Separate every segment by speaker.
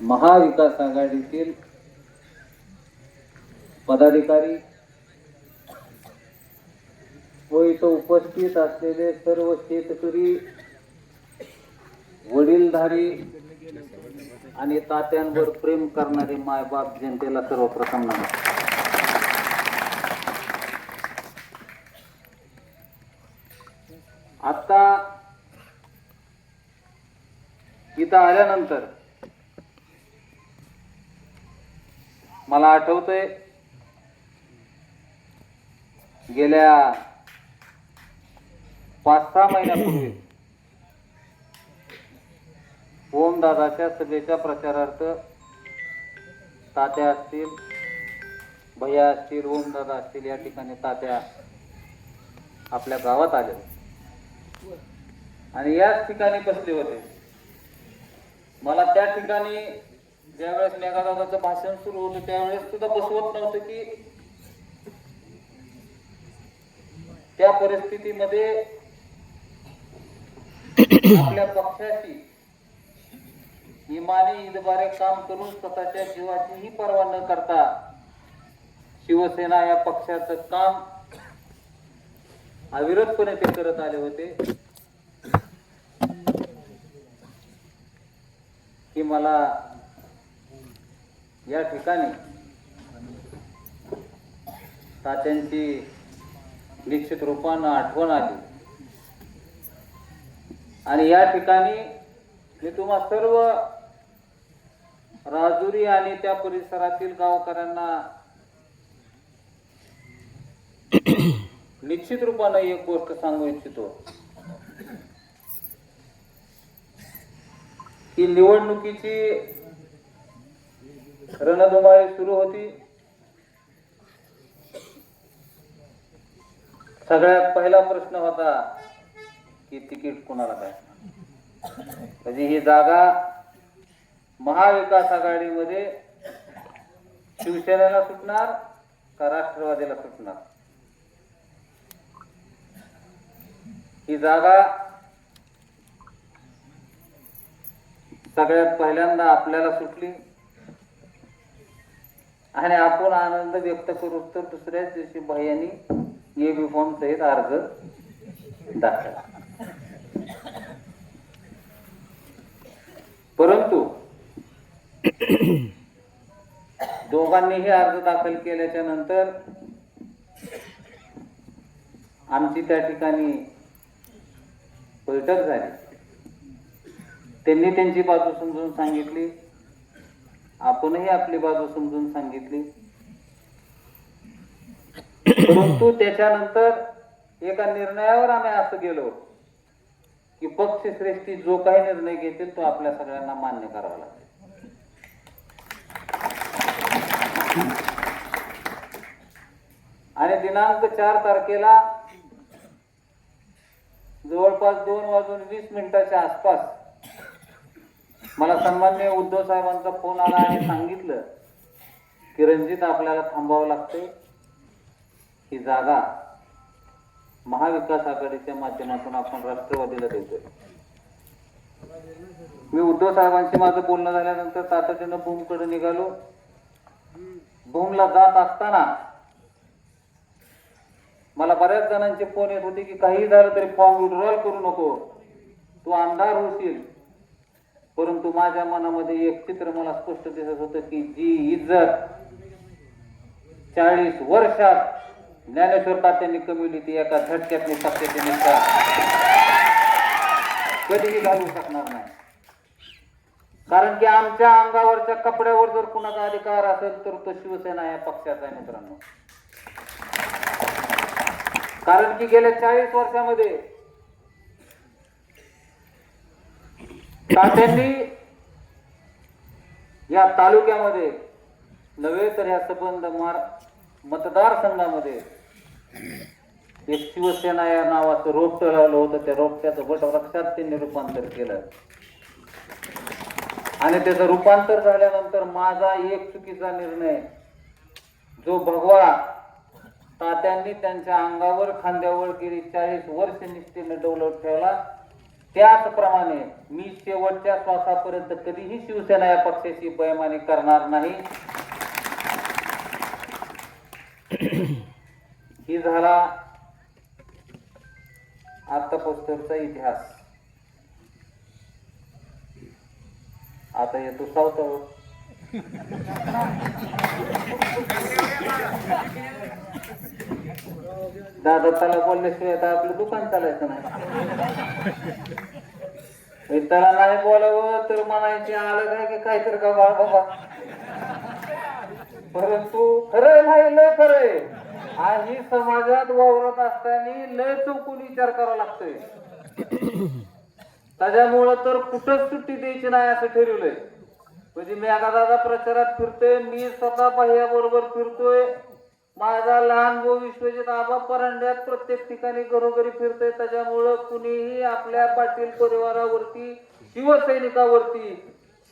Speaker 1: महाविकास आघाडीतील पदाधिकारी व इथं उपस्थित असलेले सर्व शेतकरी, वडीलधारी आणि तात्यांवर प्रेम करणारे मायबाप जनतेला सर्वप्रथम नमस्कार. आता इथं आल्यानंतर मला आठवतंय गेल्या 5-6 महिन्यापूर्वी ओमदादाच्या सभेच्या प्रचारार्थ तात्या असतील, भैया असतील, ओमदादा असतील, या ठिकाणी तात्या आपल्या गावात आले आणि याच ठिकाणी बसले होते. मला त्या ठिकाणी ज्यावेळेस मेघादादाचं भाषण सुरू होतं त्यावेळेस सुद्धा बसवत नव्हतं की त्या परिस्थितीमध्ये आपल्या पक्षाची इमानी इतबारे काम करून स्वतःच्या जीवाचीही पर्वा न करता शिवसेना या पक्षाचं काम अविरतपणे ते करत आले होते की मला या ठिकाणी तात्यांची निश्चित रूपानं आठवण आली आणि या ठिकाणी मी तुम्हा सर्व राजुरी आणि त्या परिसरातील गावकऱ्यांना निश्चित रूपानं एक गोष्ट सांगू इच्छितो की निवडणुकीची रणधुमाळी सुरू होती. सगळ्यात पहिला प्रश्न होता की तिकीट कोणाला काय, म्हणजे ही जागा महाविकास आघाडीमध्ये शिवसेनेला सुटणार का राष्ट्रवादीला सुटणार. ही जागा सगळ्यात पहिल्यांदा आपल्याला सुटली आणि आपण आनंद व्यक्त करू तर दुसऱ्याच दिवशी भैयांनी एबी फॉर्म सहित अर्ज दाखल. परंतु दोघांनीही अर्ज दाखल केल्याच्या नंतर आमची त्या ठिकाणी बैठक झाली. त्यांनी त्यांची बाजू समजून सांगितली, आपणही आपली बाजू समजून सांगितली. परंतु त्याच्यानंतर एका निर्णयावर आम्ही असं गेलो की पक्षश्रेष्ठी जो काही निर्णय घेतील तो आपल्या सगळ्यांना मान्य करावा लागेल. आणि दिनांक 4 तारखेला जवळपास 2:20 आसपास मला सन्माननीय उद्धव साहेबांचा फोन आला आणि सांगितलं की रणजित आपल्याला थांबावं लागतंय, ही जागा महाविकास आघाडीच्या माध्यमातून आपण राष्ट्रवादीला देतोय. मी उद्धव साहेबांशी माझं बोलणं झाल्यानंतर तातडीनं भूमकडे निघालो. भूमला जात असताना मला बऱ्याच जणांचे फोन येत होते की काही झालं तरी फॉर्म विड्रॉल करू नको, तू आमदार होशील. परंतु माझ्या मनामध्ये एक चित्र मला स्पष्ट दिसत होतं की जी इज्जत 40 वर्षात ज्ञानेश्वर तात्यांनी कमवली ती एका झटक्यात सत्तेच्या निष्ठा कधीही घालू शकणार नाही. कारण की आमच्या अंगावरच्या कपड्यावर जर कुणाचा अधिकार असेल तर तो शिवसेना या पक्षाचा आहे मित्रांनो. कारण की गेल्या 40 वर्षामध्ये तात्यांनी या तालुक्यामध्ये नव्हे तर या सबंध मतदारसंघामध्ये एक शिवसेना या नावाचं रोपटं लावलं होतं. त्या रोपट्याचं वटवृक्षात त्यांनी रूपांतर केलं आणि त्याचं रूपांतर झाल्यानंतर माझा एक चुकीचा निर्णय जो भगवा तात्यांनी त्यांच्या अंगावर खांद्यावर गेली 40 वर्ष निष्ठेने डौलत ठेवला त्याचप्रमाणे मी शेवटच्या श्वासापर्यंत कधीही शिवसेना या पक्षाची बेईमानी करणार नाही. ही झाला आत्तापोस्तरचा इतिहास. आता येतो सावतावर. दादा त्याला बोलल्याशिवाय आता आपलं दुकान चालायचं नाही. त्याला नाही बोलावं तर म्हणायचे आलं काय की काहीतरी का बाबा. परंतु खरंय नाही लय खरंय. आणि समाजात वावरत असताना लय चौकून विचार करावा लागतोय. त्याच्यामुळं तर कुठंच सुट्टी द्यायची नाही असं ठरवलंय. म्हणजे मी आता दादा प्रचारात फिरतोय, मी स्वतः भैया बरोबर फिरतोय, माझा लहान भाऊ विश्वजित आबा परांड्यात प्रत्येक ठिकाणी घरोघरी फिरतोय. त्याच्यामुळं कुणीही आपल्या पाटील परिवारावरती शिवसैनिकावरती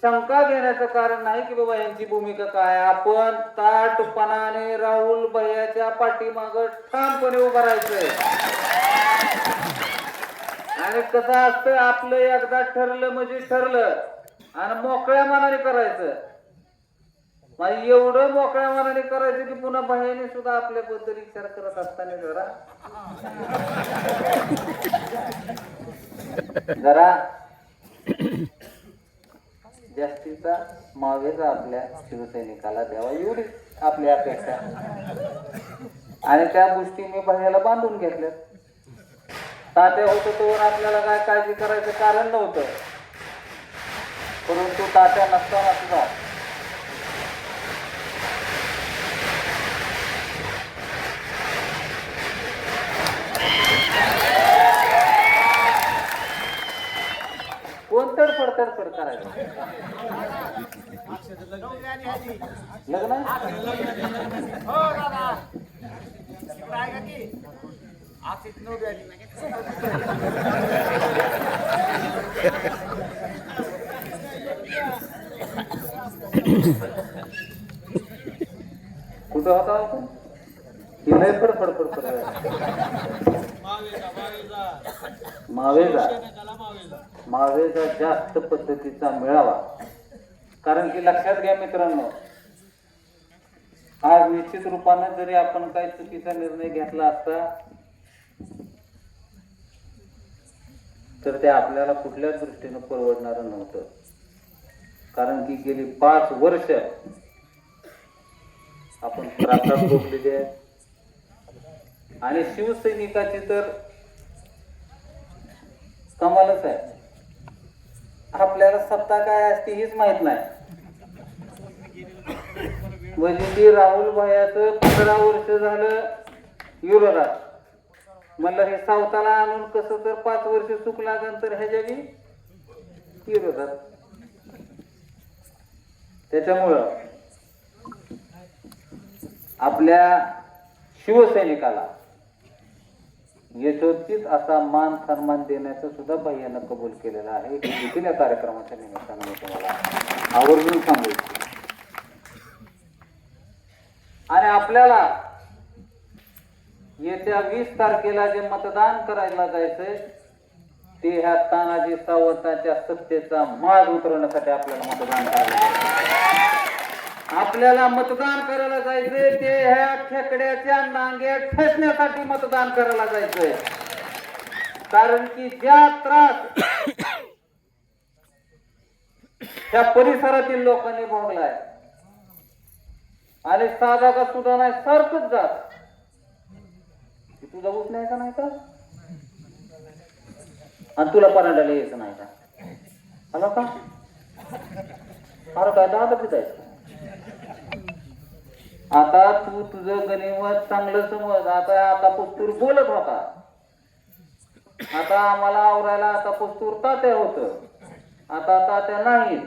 Speaker 1: शंका घेण्याचं कारण नाही की बाबा यांची भूमिका काय. आपण ताटपणाने राहुल भैयाच्या पाठीमागं ठामपणे उभं राहायचंय. आणि कसं असतं आपलं एकदा ठरलं म्हणजे ठरलं आणि मोकळ्या मनाने करायचं. म्हणजे एवढं मोकळ्या मनाने करायचं की पुन्हा भैयाने सुद्धा आपल्याबद्दल विचार करत असताना जरा जास्तीचा मावेजा आपल्या शिवसैनिकाला द्यावा एवढी आपली अपेक्षा. आणि त्या गोष्टी मी भैयाला बांधून घेतल्या. तात्या होतं तोवर आपल्याला काय काळजी करायचं कारण नव्हतं. परंतु तात्या नसताना सुद्धा कोण तडफड करायचं. लग्न कुठं होता आपण मावेजा जास्त पद्धतीचा मिळावा. कारण की लक्षात घ्या मित्रांनो, आज निश्चित रूपाने जरी आपण काही चुकीचा निर्णय घेतला असता तर ते आपल्याला कुठल्याच दृष्टीने परवडणार नव्हतं. कारण की गेली 5 वर्ष आपण त्रासात भोगलेले आहे. आणि शिवसैनिकाची तर कमालच आहे. आपल्याला सत्ता काय असते हेच माहित नाही. म्हणजे ती राहुल भैयाचं 15 वर्ष झालं विरोधात. म्हणलं हे सावताला आणून कसं तर 5 वर्ष चूक लागन तर ह्याच्या विरोधात. त्याच्यामुळं आपल्या शिवसैनिकाला यथोचित असा मान सन्मान देण्याचं सुद्धा भैयानं कबूल केलेला आहे. हे देखील या कार्यक्रमाच्या निमित्तानं मी तुम्हाला आवर्जून सांगू इच्छितो. आणि आपल्याला येत्या 20 तारखेला जे मतदान करायला जायचंय ते ह्या तानाजी सावंतांच्या सत्तेचा माज उतरवण्यासाठी आपल्याला मतदान करायला जायचंय. आपल्याला मतदान करायला जायचंय ते ह्या खेकड्याच्या नांग्या ठेचण्यासाठी मतदान करायला जायचंय. कारण की ज्या त्रास त्या परिसरातील लोकांनी भोगलाय आणि साधा का सुद्धा नाही सारखंच जात तुझा ऊस न्यायचा नाही का आणि तुला परांड्याला यायचं नाही का आला का अरे काय दादा पितायचं. आता तू तुझं गणिमत चांगलं समज. आता पुस्तूर बोलत होता. आता आम्हाला आवरायला आता पुस्तूर तात्या होत. आता तात्या नाही.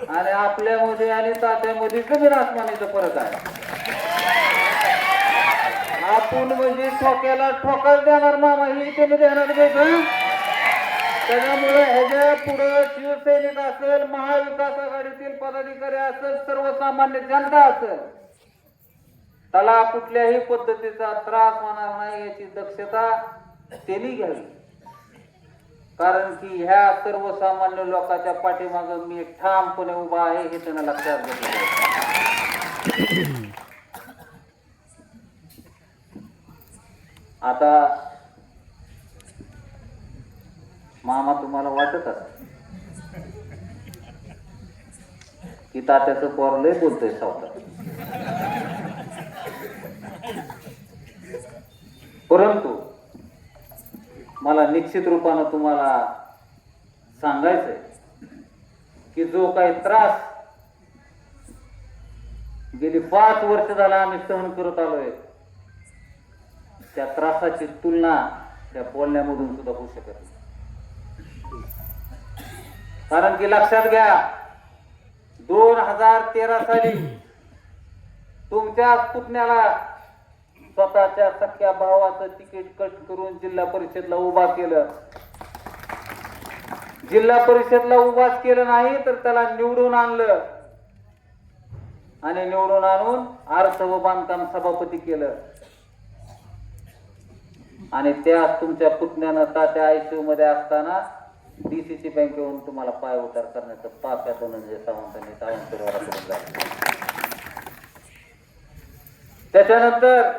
Speaker 1: आणि आपल्यामध्ये आणि तात्यामध्ये जमीन आसमानीचा फरक आहे. आपण म्हणजे ठोक्याला ठोकाच देणार मामा ही तुम्ही देणार घ्यायचं. त्याच्यामुळे ह्याच्या पुढे शिवसैनिक असेल, महाविकास आघाडीतील पदाधिकारी असेल, सर्वसामान्य जनता असेल, त्याला कुठल्याही पद्धतीचा त्रास होणार नाही याची दक्षता त्यांनी घ्यावी. कारण की ह्या सर्वसामान्य लोकांच्या पाठीमागे मी ठामपणे उभा आहे हे त्यांना लक्षात घेतलं पाहिजे. आता मामा तुम्हाला वाटत असेल की तात्याचं पोर लय बोलतोय सावकार, परंतु मला निश्चित रूपानं तुम्हाला सांगायचंय की जो काही त्रास गेली 5 वर्ष झाला आम्ही सहन करत आलोय, त्या त्रासाची तुलना त्या बोलण्यामधून सुद्धा होऊ शकत नाही. कारण की लक्षात घ्या, 2013 साली तुमच्या पुतण्याला स्वतःच्या सख्या भावाचं तिकीट कट करून जिल्हा परिषदला उभा केलं. जिल्हा परिषदला उभाच केलं नाही तर त्याला निवडून आणलं आणि निवडून आणून अर्थ व बांधकाम सभापती केलं. आणि त्या तुमच्या पुतण्यानं तात्या आयसीयू मध्ये असताना डीसीसी बँकेवरून तुम्हाला पाय उतार करण्याचं पाप या धनंजय सावंतांनी सावंतवाडा करून झालं. त्याच्यानंतर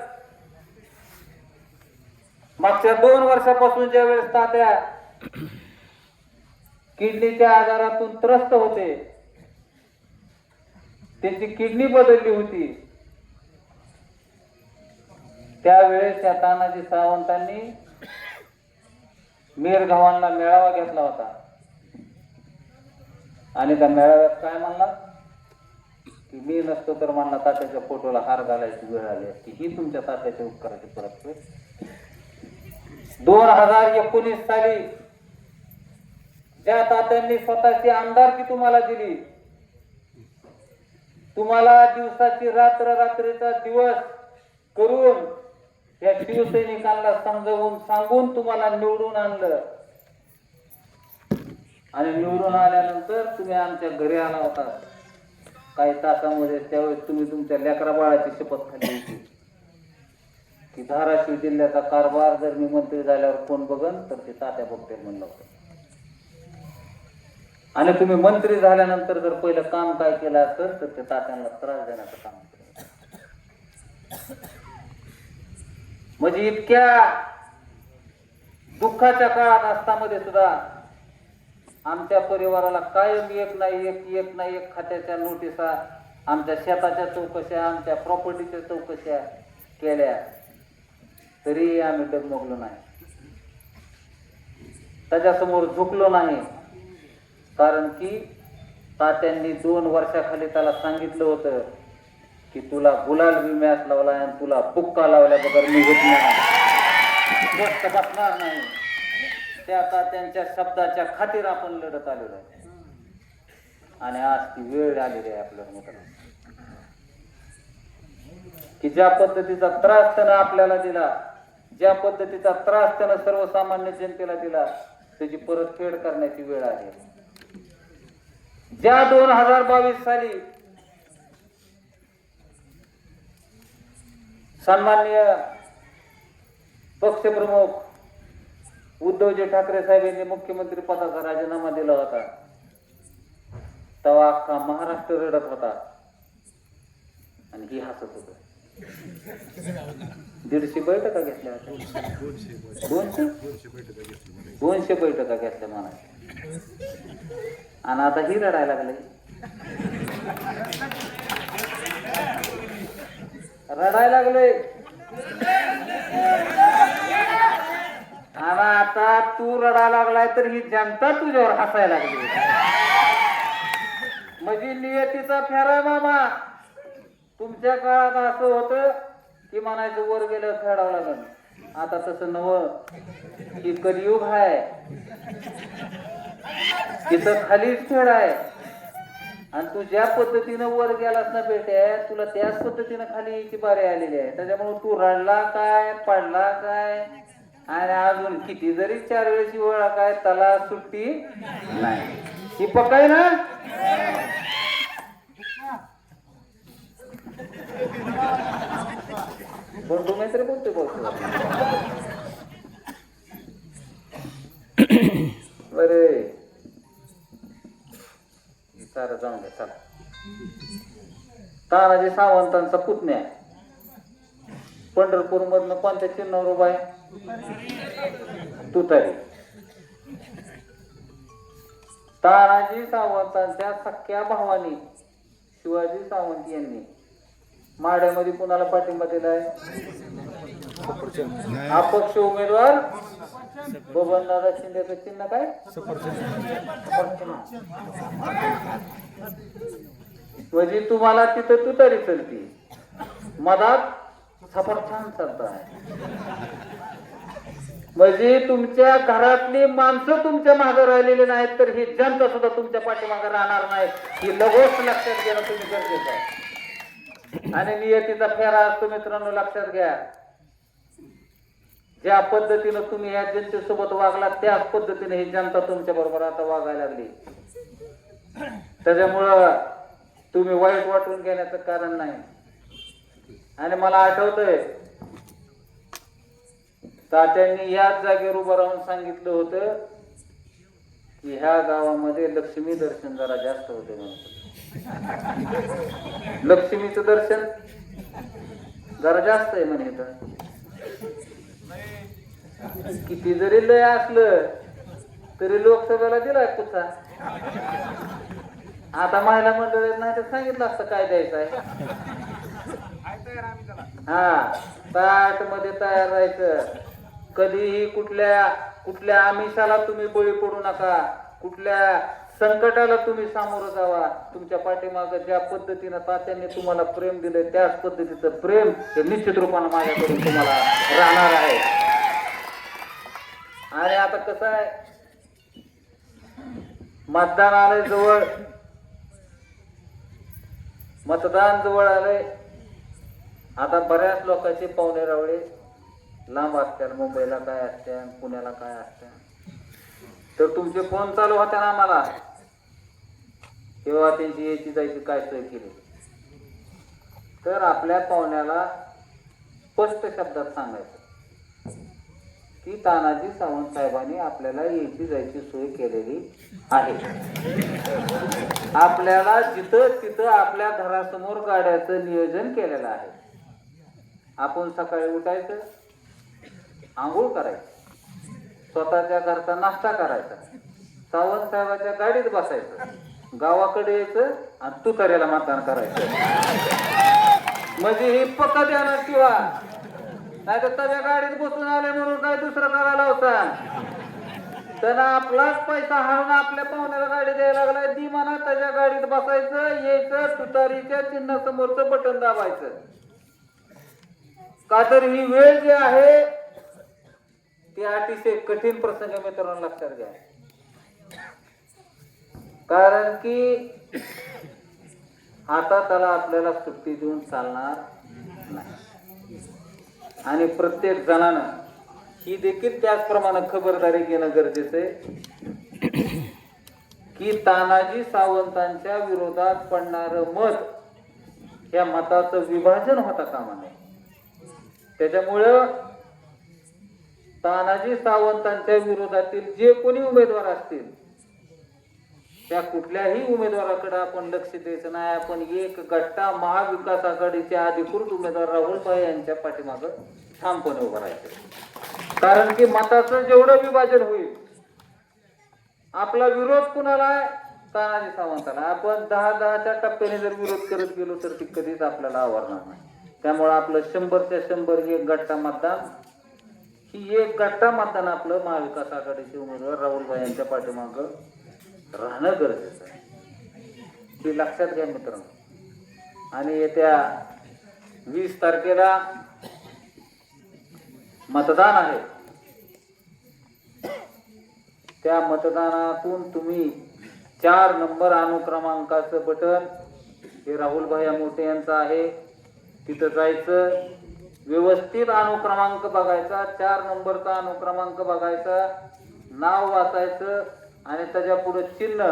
Speaker 1: मागच्या 2 वर्षापासून ज्या वेळेस तात्या किडनीच्या आजारातून त्रस्त होते, त्यांची किडनी बदलली होती, त्यावेळेस या तानाजी सावंतांनी मेरगावांना मेळावा घेतला होता आणि त्या मेळाव्यात काय म्हणला की मी नसतो तर मला तात्याच्या फोटोला हार घालायची वेळ आली असती. ही तुमच्या तात्याच्या उपकाराची परतफेड. 2019 साली ज्या तात्यांनी स्वतःची आमदारकी तुम्हाला दिली, तुम्हाला दिवसाची रात्र रात्रीचा दिवस करून या शिवसैनिकांना समजावून सांगून तुम्हाला निवडून आणलं आणि निवडून आल्यानंतर तुम्ही आमच्या घरी आला होता काही तासामध्ये. त्यावेळेस तुम्ही तुमच्या लेकरा बाळाची शपथ खाल्ली होती की धाराशिव जिल्ह्याचा कारभार जर मी मंत्री झाल्यावर कोण बघन तर ते तात्या बघते म्हणलं होतं. आणि तुम्ही मंत्री झाल्यानंतर जर पहिलं काम काय केलं असेल तर ते तात्यांना त्रास देण्याचं काम केलं. म्हणजे इतक्या दुःखाच्या काळात असतामध्ये सुद्धा आमच्या परिवाराला कायम एक ना एक खात्याच्या नोटिसा, आमच्या शेताच्या चौकशा, आमच्या प्रॉपर्टीच्या चौकशा केल्या, तरी आम्ही डगमगलो नाही, त्याच्यासमोर झुकलो नाही. कारण की तात्यांनी 2 वर्षाखाली त्याला सांगितलं होतं की तुला गुलाल बी मॅच लावला आणि तुला बुक्का लावल्या बगर मी होत नाही, गोष्ट बसणार नाही. त्या तात्यांच्या शब्दाच्या खातीर आपण लढत आलेलो आहे आणि आज ती वेळ आलेली आहे आपल्या मित्रांनो की ज्या पद्धतीचा त्रास त्यानं आपल्याला दिला, ज्या पद्धतीचा त्रास त्यानं सर्वसामान्य जनतेला दिला, त्याची परतफेड करण्याची वेळ आली. ज्या 2022 साली सन्माननीय पक्षप्रमुख उद्धवजी ठाकरे साहेब यांनी मुख्यमंत्री पदाचा राजीनामा दिला होता, तेव्हा अख्खा महाराष्ट्र रडत होता आणि ही हसत होत. 150 बैठका घेतल्या होत्या, 200 बैठका घेतल्या म्हणायच्या आणि आता ही रडायला लागले. आणि आता तू रडायला लागलाय तर ही जनता तुझ्यावर हसायला लागली. म्हणजे नियतीचा फेरा मामा. तुमच्या काळात असं होतं की म्हणायचं वर गेलं फेडावं लागल, आता तसं नवं, ही कलियुग आहे, तिथं खालीच फेड आहे. आणि तू ज्या पद्धतीनं वर गेलास ना बेटे, तुला त्याच पद्धतीनं खाली यायची बारी आलेली आहे. त्याच्यामुळे तू रडला काय, पडला काय, आणि अजून किती जरी 4 वेळेची वेळा काय, त्याला सुट्टी नाही. ही पकाय ना. बंडू मैत्री बोलतोय. तानाजी सावंतांचा पुतण्या पंढरपूर मधनं कोणत्या चिन्हावर उभा आहे? तुतारी. तानाजी सावंतांच्या सख्या भावानी शिवाजी सावंत यांनी माड्यामध्ये कुणाला पाठिंबा दिलाय? अपक्ष उमेदवार बबनदादा शिंदेचं चिन्ह काय? म्हणजे तुम्हाला तिथं तुतारी चलती, मधात सफरछंद चालतं. म्हणजे तुमच्या घरातली माणसं तुमच्या मागे राहिलेली नाहीत तर ही जनता सुद्धा तुमच्या पाठीमागे राहणार नाही, ही लगोच लक्षात घेणं तुम्ही गरजेचं आहे. आणि नियतीचा फेरा असतो मित्रांनो, लक्षात घ्या. ज्या पद्धतीनं तुम्ही या जनतेसोबत वागला त्याच पद्धतीने ही जनता तुमच्या बरोबर आता वागायला लागली. त्याच्यामुळं तुम्ही वाईट वाटून घेण्याचं कारण नाही. आणि मला आठवतंय तात्यांनी याच जागेवर उभं राहून सांगितलं होतं की ह्या गावामध्ये लक्ष्मी दर्शन जरा जास्त होते म्हणून. लक्ष्मीचं दर्शन जरा जास्त आहे म्हणे. किती जरी लय असलं तरी लोकसभेला दिलाय कुठा. आता महिला मंडळात नाही तर सांगितलं असतं काय द्यायचं आहे. हा, ताट मध्ये तयार राहायचं. कधीही कुठल्या आमिषाला तुम्ही बळी पडू नका, कुठल्या संकटाला तुम्ही सामोरं जावा. तुमच्या पाठीमागं ज्या पद्धतीनं तात्यांनी तुम्हाला प्रेम दिलंय त्याच पद्धतीचं प्रेम हे निश्चित रूपानं माझ्याकडून तुम्हाला राहणार आहे. आणि आता कसं आहे, मतदान आलंय जवळ, मतदान जवळ आलंय. आता बऱ्याच लोकांचे पाहुणे रावळे लांब असतात, मुंबईला काय असतात, पुण्याला काय असतात. तर तुमचे फोन चालू होते ना आम्हाला, तेव्हा त्यांची यायची जायची काय सोय केली. तर आपल्या पाहुण्याला स्पष्ट शब्दात सांगायचं की तानाजी सावंत साहेबांनी आपल्याला यायची जायची सोय केलेली आहे. आपल्याला जिथं तिथं आपल्या घरासमोर गाड्याचं नियोजन केलेलं आहे. आपण सकाळी उठायचं, आंघोळ करायचं, स्वतःच्या घरचा नाश्ता करायचा, सावंत साहेबांच्या गाडीत बसायचं, गावाकडे यायचं आणि तुतारीला मतदान करायचं. म्हणजे हे पक्का द्याना किंवा नाही तर त्याच्या गाडीत बसून आले म्हणून काय दुसरं करायला होता. त्यांना आपलाच पैसा हाणून आपल्या पाहुण्याला गाडी द्यायला लागलाय. ती म्हणा त्याच्या गाडीत बसायचं, यायचं, तुतारीच्या चिन्हासमोरचं बटन दाबायचं. का तर ही वेळ जी आहे ती अतिशय कठीण प्रसंग मित्रांनो लक्षात घ्या. कारण की आता त्याला आपल्याला सुट्टी देऊन चालणार नाही. आणि प्रत्येक जणानं ही देखील त्याचप्रमाणे खबरदारी घेणं गरजेचं आहे की तानाजी सावंतांच्या विरोधात पडणारं मत या मताचं विभाजन होता कामा नये. त्याच्यामुळं तानाजी सावंतांच्या विरोधातील जे कोणी उमेदवार असतील त्या कुठल्याही उमेदवाराकडे आपण लक्ष द्यायचं नाही. आपण एक गट्टा महाविकास आघाडीचे अधिकृत उमेदवार राहुल भाई यांच्या पाठीमागं ठामपणे उभं राहायचं. कारण की मताचं जेवढं विभाजन होईल, आपला विरोध कुणाला आहे? तानाजी सावंताला. आपण 10-10च्या टप्प्याने जर विरोध करत गेलो तर ती कधीच आपल्याला आवडणार नाही. त्यामुळे आपलं 100च्या 100 एक गट्टा मतदान, ही एक गट्टा मतदान आपलं महाविकास आघाडीचे उमेदवार राहुल भाई यांच्या पाठीमागं राहणं गरजेचं आहे. हे लक्षात घ्या मित्रांनो. आणि येत्या 20 तारखेला मतदान आहे. त्या मतदानातून तुम्ही 4 नंबर अनुक्रमांकाचं बटन हे राहुल भाई मोठे यांचं आहे, तिथं जायचं, व्यवस्थित अनुक्रमांक बघायचा, 4 नंबरचा अनुक्रमांक बघायचा, नाव वाचायचं आणि त्याच्या पुढे चिन्ह,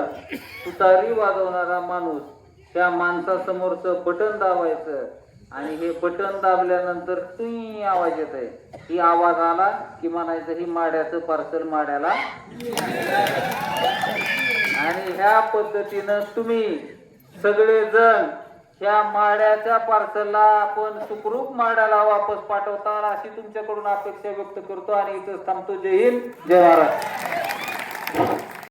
Speaker 1: तुतारी वाजवणारा माणूस, त्या माणसासमोरचं बटन दाबायचं. आणि हे बटन दाबल्यानंतर ती आवाज येत आहे. ही आवाज आला की म्हणायचं ही माड्याचं पार्सल माड्याला. आणि ह्या पद्धतीनं तुम्ही सगळेजण ह्या माड्याच्या पार्सलला आपण सुखरूप माड्याला वापस पाठवता अशी तुमच्याकडून अपेक्षा व्यक्त करतो आणि इथं थांबतो. जय हिंद, जय महाराष्ट्र.